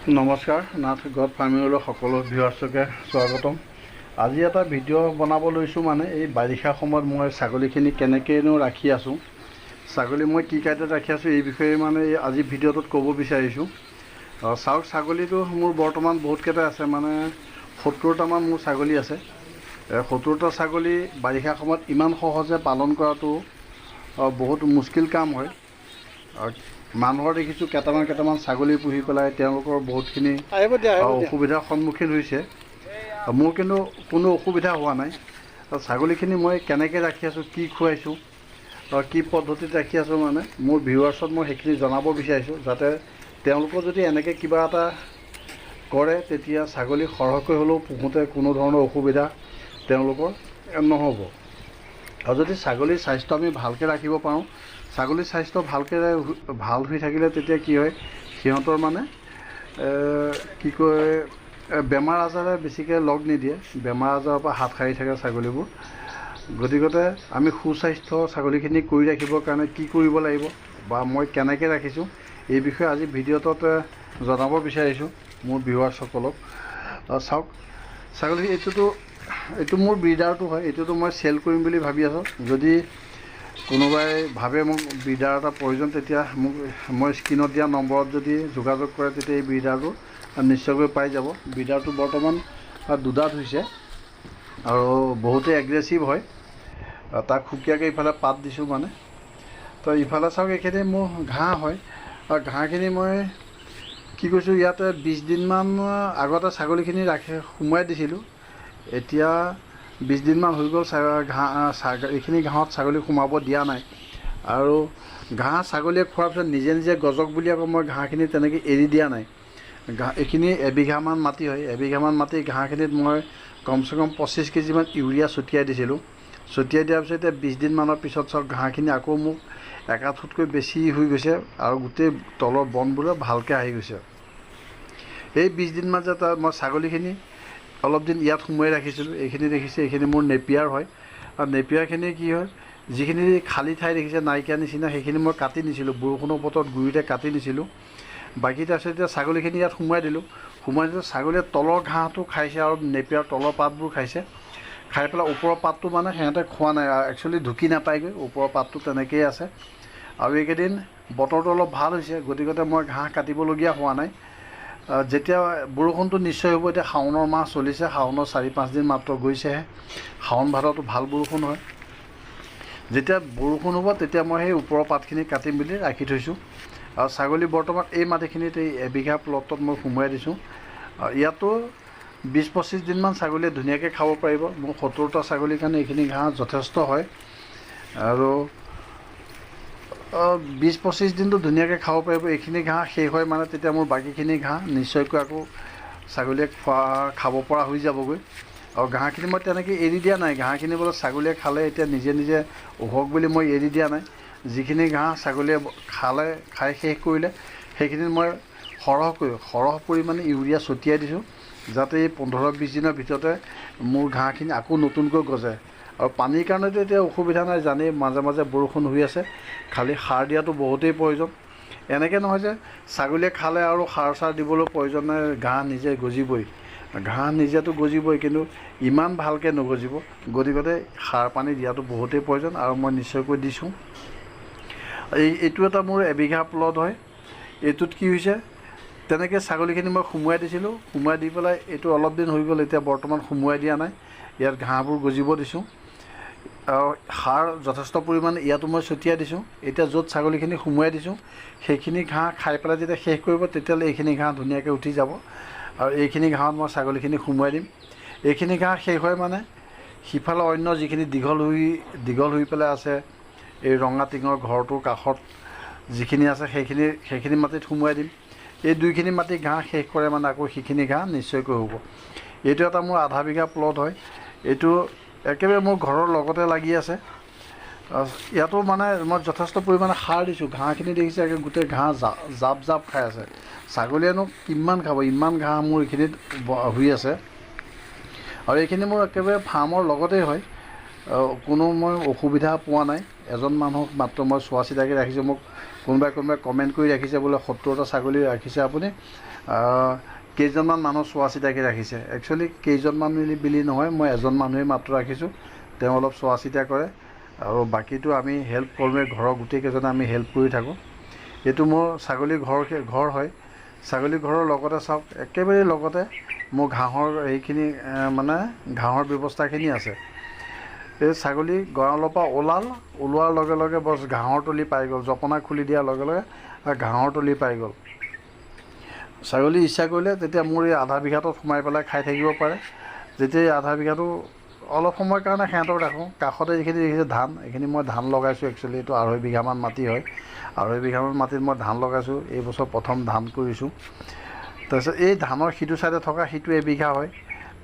নমস্কাৰ, নাথ গড ফাৰ্মিঙলৈ সকলো ভিউৱাৰ্ছকে স্বাগতম। আজি এটা ভিডিঅ' বনাব লৈছোঁ। মানে এই বাৰিষা সময়ত মই ছাগলীখিনি কেনেকৈনো ৰাখি আছোঁ, ছাগলী মই কি কাৰ্যত ৰাখি আছোঁ, এই বিষয়ে মানে আজি ভিডিঅ'টোত ক'ব বিচাৰিছোঁ। চাওক, ছাগলীটো মোৰ বৰ্তমান বহুতকেইটা আছে, মানে 70টামান মোৰ ছাগলী আছে। 70টা ছাগলী বাৰিষা সময়ত ইমান সহজে পালন কৰাটো বহুত মুস্কিল কাম হয়। মানুহৰ দেখিছোঁ কেইটামান ছাগলী পুহি পেলাই তেওঁলোকৰ বহুতখিনি অসুবিধাৰ সন্মুখীন হৈছে। মোৰ কিন্তু কোনো অসুবিধা হোৱা নাই। ছাগলীখিনি মই কেনেকৈ ৰাখি আছোঁ, কি খুৱাইছোঁ, কি পদ্ধতিত ৰাখি আছোঁ, মানে মোৰ ভিউৱাৰ্ছত মই সেইখিনি জনাব বিচাৰিছোঁ, যাতে তেওঁলোকৰ যদি এনেকৈ কিবা এটা কৰে তেতিয়া ছাগলী সৰহকৈ হ'লেও পোহোঁতে কোনো ধৰণৰ অসুবিধা তেওঁলোকৰ নহ'ব। আৰু যদি ছাগলীৰ স্বাস্থ্য আমি ভালকৈ ৰাখিব পাৰোঁ, ছাগলীৰ স্বাস্থ্য ভাল হৈ থাকিলে তেতিয়া কি হয়, সিহঁতৰ মানে কি কয়, বেমাৰ আজাৰে বেছিকৈ লগ নিদিয়ে, বেমাৰ আজাৰৰ পৰা হাত সাৰি থাকে ছাগলীবোৰ। গতিকে আমি সুস্বাস্থ্য ছাগলীখিনি কৰি ৰাখিবৰ কাৰণে কি কৰিব লাগিব বা মই কেনেকৈ ৰাখিছোঁ, এই বিষয়ে আজি ভিডিঅ'টোত জনাব বিচাৰিছোঁ মোৰ ভিউৱাৰ্ছসকলক। চাওক, ছাগলী এইটো মোৰ ব্ৰিডাৰটো হয়। এইটোতো মই চেল কৰিম বুলি ভাবি আছোঁ। যদি কোনোবাই ভাবে মোক ব্ৰিডাৰ এটা প্ৰয়োজন, তেতিয়া মই স্ক্ৰীণত দিয়া নম্বৰত যদি যোগাযোগ কৰে তেতিয়া এই ব্ৰিডাৰটো নিশ্চয়কৈ পাই যাব। ব্ৰিডাৰটো বৰ্তমান দুদাঁত হৈছে আৰু বহুতেই এগ্ৰেছিভ হয়। তাক সুকীয়াকৈ ইফালে পাত দিছোঁ মানে। তো ইফালে চাওক, এইখিনি মোৰ ঘাঁহ হয়। আৰু ঘাঁহখিনি মই কি কৈছোঁ, ইয়াতে 20 দিনমান আগতে ছাগলীখিনি সোমোৱাই দিছিলোঁ। এতিয়া 20 দিনমান হৈ গ'ল এইখিনি ঘাঁহত ছাগলী সোমাব দিয়া নাই। আৰু ঘাঁহ ছাগলীয়ে খোৱাৰ পিছত নিজে নিজে গজক বুলি আকৌ মই ঘাঁহখিনি তেনেকৈ এৰি দিয়া নাই। এইখিনি এবিঘামান মাটি হয়। এবিঘামান মাটি ঘাঁহখিনিত মই কমচে কম 25 কেজিমান ইউৰিয়া ছটিয়াই দিছিলোঁ। ছটিয়াই দিয়াৰ পিছত এতিয়া 20 দিনমানৰ পিছত চাওক, ঘাঁহখিনি আকৌ মোক একাঠুতকৈ বেছি হৈ গৈছে আৰু গোটেই তলৰ বনবোৰে ভালকৈ আহি গৈছে। এই 20 দিনমান যে মই ছাগলীখিনি অলপ দিন ইয়াত সোমোৱাই ৰাখিছিলোঁ, এইখিনি দেখিছে, এইখিনি মোৰ নেপিয়াৰ হয়। আৰু নেপিয়াৰখিনি কি হয়, যিখিনি খালী ঠাই দেখিছে নাইকিয়া নিচিনা, সেইখিনি মই কাটি নিছিলোঁ, বৰষুণৰ বতৰত গুৰিতে কাটি নিছিলোঁ। বাকী তাৰপিছত এতিয়া ছাগলীখিনি ইয়াত সোমোৱাই দিলোঁ। ছাগলীয়ে তলৰ ঘাঁহটো খাইছে আৰু নেপিয়াৰ তলৰ পাতবোৰ খাইছে। খাই পেলাই ওপৰৰ পাতটো মানে সিহঁতে খোৱা নাই, একচুৱেলি ঢুকি নাপায়গৈ, ওপৰৰ পাতটো তেনেকৈয়ে আছে। আৰু এইকেইদিন বতৰটো অলপ ভাল হৈছে, গতিকে মই ঘাঁহ কাটিবলগীয়া হোৱা নাই। যেতিয়া বৰষুণটো নিশ্চয় হ'ব, এতিয়া শাওণৰ মাহ চলিছে, শাওণৰ 4-5 দিন মাত্ৰ গৈছেহে। শাওণ ভাদতো ভাল বৰষুণ হয়। যেতিয়া বৰষুণ হ'ব তেতিয়া মই সেই ওপৰৰ পাতখিনি কাটিম বুলি ৰাখি থৈছোঁ। আৰু ছাগলী বৰ্তমান এই মাটিখিনিত এই এবিঘা প্লটত মই সোমোৱাই দিছোঁ। ইয়াতো 20-25 দিনমান ছাগলীয়ে ধুনীয়াকৈ খাব পাৰিব। মোৰ 70টা ছাগলীৰ কাৰণে এইখিনি ঘাঁহ যথেষ্ট হয়। আৰু 20-25 দিনটো ধুনীয়াকৈ খাব পাৰিব। এইখিনি ঘাঁহ শেষ হয় মানে তেতিয়া মোৰ বাকীখিনি ঘাঁহ নিশ্চয়কৈ আকৌ ছাগলীয়ে খাব পৰা হৈ যাবগৈ। আৰু ঘাঁহখিনি মই তেনেকৈ এৰি দিয়া নাই। ঘাঁহখিনি বোলে ছাগলীয়ে খালে এতিয়া নিজে নিজে উহক বুলি মই এৰি দিয়া নাই। যিখিনি ঘাঁহ ছাগলীয়ে খাই শেষ কৰিলে, সেইখিনিত মই সৰহ পৰিমাণে ইউৰিয়া ছটিয়াই দিছোঁ, যাতে এই 15-20 দিনৰ ভিতৰতে মোৰ ঘাঁহখিনি আকৌ নতুনকৈ গজে। আৰু পানীৰ কাৰণেতো এতিয়া অসুবিধা নাই, জানেই মাজে মাজে বৰষুণ হৈ আছে। খালি সাৰ দিয়াটো বহুতেই প্ৰয়োজন। এনেকৈ নহয় যে ছাগলীয়ে খালে আৰু সাৰ দিবলৈ প্ৰয়োজন নাই, ঘাঁহ নিজে গজিবই। ঘাঁহ নিজেতো গজিবই, কিন্তু ইমান ভালকৈ নগজিব। গতিকে সাৰ পানী দিয়াটো বহুতেই প্ৰয়োজন, আৰু মই নিশ্চয়কৈ দিছোঁ। এইটো এটা মোৰ এবিঘা প্লট হয়। এইটোত কি হৈছে, তেনেকৈ ছাগলীখিনি মই সোমোৱাই দিছিলোঁ, সোমোৱাই দি পেলাই এইটো অলপ দিন হৈ গ'ল, এতিয়া বৰ্তমান সোমোৱাই দিয়া নাই। ইয়াত ঘাঁহবোৰ গজিব দিছোঁ। আৰু সাৰ যথেষ্ট পৰিমাণে ইয়াতো মই ছটিয়াই দিছোঁ। এতিয়া য'ত ছাগলীখিনি সোমোৱাই দিছোঁ, সেইখিনি ঘাঁহ খাই পেলাই যেতিয়া শেষ কৰিব, তেতিয়াহ'লে এইখিনি ঘাঁহ ধুনীয়াকৈ উঠি যাব। আৰু এইখিনি ঘাঁহত মই ছাগলীখিনি সোমোৱাই দিম। এইখিনি ঘাঁহ শেষ হয় মানে সিফালে অন্য যিখিনি দীঘল হৈ পেলাই আছে, এই ৰঙা টিঙৰ ঘৰটোৰ কাষত যিখিনি আছে, সেইখিনি মাটিত সোমোৱাই দিম। এই 2খিনি মাটি ঘাঁহ শেষ কৰে মানে আকৌ সেইখিনি ঘাঁহ নিশ্চয়কৈ হ'ব। এইটো এটা মোৰ আধা বিঘা প্লট হয়। এইটো একেবাৰে মোৰ ঘৰৰ লগতে লাগি আছে। ইয়াতো মানে মই যথেষ্ট পৰিমাণে সাৰ দিছোঁ। ঘাঁহখিনি দেখিছে, গোটেই ঘাঁহ জাপ খাই আছে। ছাগলীয়েনো কিমান খাব, ইমান ঘাঁহ মোৰ এইখিনিত হৈ আছে। আৰু এইখিনি মোৰ একেবাৰে ফাৰ্মৰ লগতেই হয়, কোনো মই অসুবিধা পোৱা নাই। এজন মানুহক মাত্ৰ মই চোৱা চিতাকৈ ৰাখিছোঁ। মোক কোনোবাই কমেণ্ট কৰি ৰাখিছে বোলে 70টা ছাগলী ৰাখিছে আপুনি, কেইজনমান মানুহ চোৱা চিতাকৈ ৰাখিছে। একচুৱেলি কেইজনমান বুলি নহয়, মই এজন মানুহেই মাত্ৰ ৰাখিছোঁ। তেওঁ অলপ চোৱা চিতা কৰে আৰু বাকীটো আমি হেল্প কৰোঁৱে, ঘৰৰ গোটেইকেইজনে আমি হেল্প কৰি থাকোঁ। এইটো মোৰ ছাগলী ঘৰ হয়। ছাগলী ঘৰৰ লগতে চাওক, একেবাৰে লগতে মোৰ ঘাঁহৰ এইখিনি মানে ঘাঁহৰ ব্যৱস্থাখিনি আছে। এই ছাগলী গঁৰালৰ পৰা ওলোৱাৰ লগে লগে বছ ঘাঁহৰ তলি পাই গ'ল, জপনা খুলি দিয়াৰ লগে লগে ঘাঁহৰ তলি পাই গ'ল। ছাগলী ইচ্ছা কৰিলে তেতিয়া মোৰ এই আধা বিঘাটোত সোমাই পেলাই খাই থাকিব পাৰে। যেতিয়া এই আধা বিঘাটো অলপ সময়ৰ কাৰণে সিহঁতক ৰাখোঁ। কাষতে যিখিনি দেখিছে ধান, এইখিনি মই ধান লগাইছোঁ। একচুৱেলি এইটো 2.5 বিঘামান মাটি হয়। 2.5 বিঘামান মাটিত মই ধান লগাইছোঁ। এই বছৰ প্ৰথম ধান কৰিছোঁ। তাৰপিছত এই ধানৰ সিটো ছাইডে থকা সিটো এবিঘা হয়।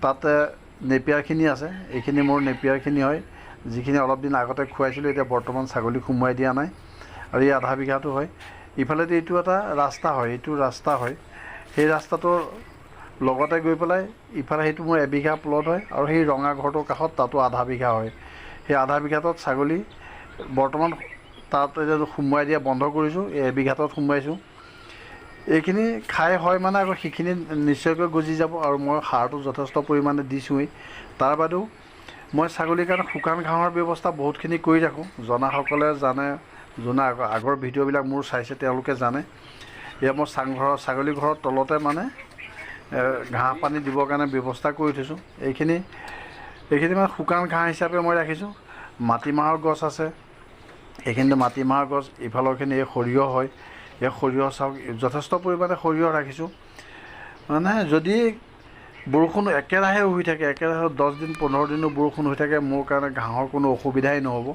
তাতে নেপিয়াৰখিনি আছে, এইখিনি মোৰ নেপিয়াৰখিনি হয়, যিখিনি অলপ দিন আগতে খুৱাইছিলোঁ, এতিয়া বৰ্তমান ছাগলী সোমোৱাই দিয়া নাই। আৰু এই আধা বিঘাটো হয়। ইফালেদি এইটো এটা ৰাস্তা হয়, এইটো ৰাস্তা হয়। সেই ৰাস্তাটোৰ লগতে গৈ পেলাই ইফালে সেইটো মোৰ এবিঘা প্লট হয়, আৰু সেই ৰঙা ঘৰটোৰ কাষত তাতো আধা বিঘা হয়। সেই আধা বিঘাটোত ছাগলী বৰ্তমান তাত এতিয়া সোমোৱাই দিয়া বন্ধ কৰিছোঁ, এই এবিঘাটোত সোমোৱাইছোঁ। এইখিনি খাই হয় মানে আকৌ সেইখিনি নিশ্চয়কৈ গজি যাব, আৰু মই সাৰটো যথেষ্ট পৰিমাণে দিছোঁৱেই। তাৰ বাদেও মই ছাগলীৰ কাৰণে শুকান ঘাঁহৰ ব্যৱস্থা বহুতখিনি কৰি ৰাখোঁ। জনাসকলে জানে, যোনে আগৰ ভিডিঅ'বিলাক মোৰ চাইছে তেওঁলোকে জানে। এয়া মই ছাগলী ঘৰৰ তলতে মানে ঘাঁহ পানী দিবৰ কাৰণে ব্যৱস্থা কৰি থৈছোঁ। এইখিনি মানে শুকান ঘাঁহ হিচাপে মই ৰাখিছোঁ। মাটিমাহৰ গছ আছে, এইখিনিতে মাটিমাহৰ গছ, ইফালৰখিনি এই সৰিয়হ হয়। এই সৰিয়হ চাওক, যথেষ্ট পৰিমাণে সৰিয়হ ৰাখিছোঁ। মানে যদি বৰষুণ একেৰাহে হৈ থাকে, একেৰাহে 10 দিন 15 দিনো বৰষুণ হৈ থাকে, মোৰ কাৰণে ঘাঁহৰ কোনো অসুবিধাই নহ'ব।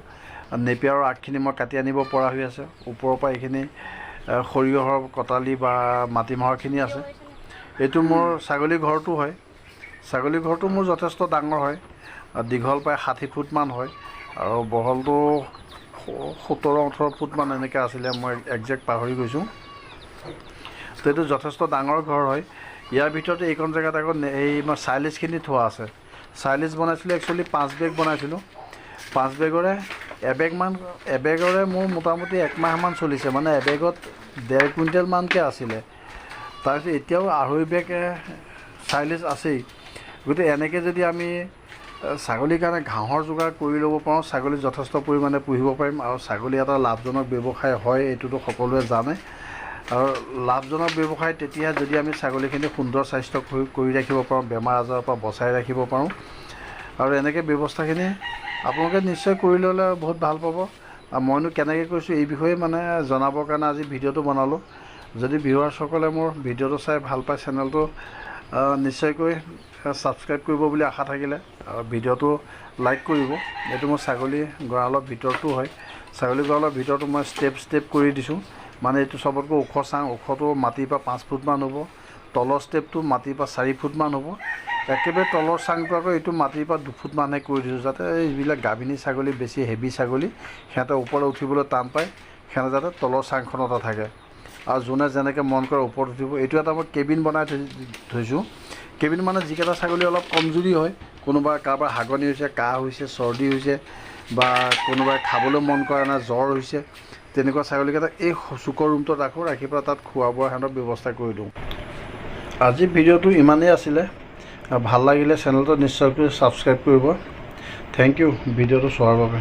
নেপিয়াৰৰ আগখিনি মই কাটি আনিব পৰা হৈ আছে। ওপৰৰ পৰা এইখিনি সৰিয়হৰ কটালি বা মাটিমাহৰখিনি আছে। এইটো মোৰ ছাগলী ঘৰটো হয়। ছাগলী ঘৰটো মোৰ যথেষ্ট ডাঙৰ হয়, দীঘল প্ৰায় 60 ফুটমান হয়, আৰু বহলটো 17-18 ফুটমান এনেকৈ আছিলে, মই একজেক্ট পাহৰি গৈছোঁ। তো এইটো যথেষ্ট ডাঙৰ ঘৰ হয়। ইয়াৰ ভিতৰতে এইকণ জেগাত আকৌ এই মই চাইলিজখিনি থোৱা আছে। চাইলিজ বনাইছিলোঁ, একচুৱেলি 5 বেগ বনাইছিলোঁ। 5 বেগৰে এবেগৰে মোৰ মোটামুটি 1 মাহমান চলিছে, মানে এবেগত 1.5 কুইণ্টেলমানকৈ আছিলে। তাৰপিছত এতিয়াও 2.5 বেগ চাইলিজ আছেই। গতিকে এনেকৈ যদি আমি ছাগলীৰ কাৰণে ঘাঁহৰ যোগাৰ কৰি ল'ব পাৰোঁ, ছাগলী যথেষ্ট পৰিমাণে পুহিব পাৰিম। আৰু ছাগলী এটা লাভজনক ব্যৱসায় হয়, এইটোতো সকলোৱে জানে। আৰু লাভজনক ব্যৱসায় তেতিয়া যদি আমি ছাগলীখিনি সুন্দৰ স্বাস্থ্য কৰি ৰাখিব পাৰোঁ, বেমাৰ আজাৰৰ পৰা বচাই ৰাখিব পাৰোঁ। আৰু এনেকৈ ব্যৱস্থাখিনি আপোনালোকে নিশ্চয় কৰি ল'লে বহুত ভাল পাব। আৰু মইনো কেনেকৈ কৰিছোঁ এই বিষয়ে মানে জনাবৰ কাৰণে আজি ভিডিঅ'টো বনালোঁ। যদি ভিউৱাৰ্ছসকলে মোৰ ভিডিঅ'টো চাই ভাল পায়, চেনেলটো নিশ্চয়কৈ ছাবস্ক্ৰাইব কৰিব বুলি আশা থাকিলে, আৰু ভিডিঅ'টো লাইক কৰিব। এইটো মোৰ ছাগলী গঁৰালৰ ভিতৰতো হয়। ছাগলী গঁৰালৰ ভিতৰতো মই ষ্টেপ কৰি দিছোঁ। মানে এইটো চবতকৈ ওখ চাং, ওখটো মাটিৰ পৰা 5 ফুটমান হ'ব, তলৰ ষ্টেপটো মাটিৰ পৰা 4 ফুটমান হ'ব। একেবাৰে তলৰ চাংটো আকৌ এইটো মাটিৰ পৰা 2 ফুটমানহে কৰি দিছোঁ, যাতে এইবিলাক গাভিনী ছাগলী, বেছি হেভি ছাগলী, সিহঁতে ওপৰত উঠিবলৈ টান পায়, সিহঁতে যাতে তলৰ চাংখনতে থাকে। আৰু যোনে যেনেকৈ মন কৰে ওপৰত উঠিব। এইটো এটা মই কেবিন বনাই থৈছোঁ। কেবিন মানে যিকেইটা ছাগলী অলপ কমজুৰি হয়, কাৰোবাৰ হাগনি হৈছে, কাহ হৈছে, চৰ্দি হৈছে, বা কোনোবাই খাবলৈ মন কৰা নাই, জ্বৰ হৈছে, তেনেকুৱা ছাগলীকেইটা এই চুকৰ ৰুমটোত ৰাখোঁ, ৰাখি পেলাই তাত খোৱা বোৱা সিহঁতৰ ব্যৱস্থা কৰি দিওঁ। আজি ভিডিঅ'টো ইমানেই আছিলে। ভাল লাগিলে চেনেলটো নিশ্চয়কৈ ছাবস্ক্ৰাইব কৰিব। থেংক ইউ ভিডিঅ'টো চোৱাৰ বাবে।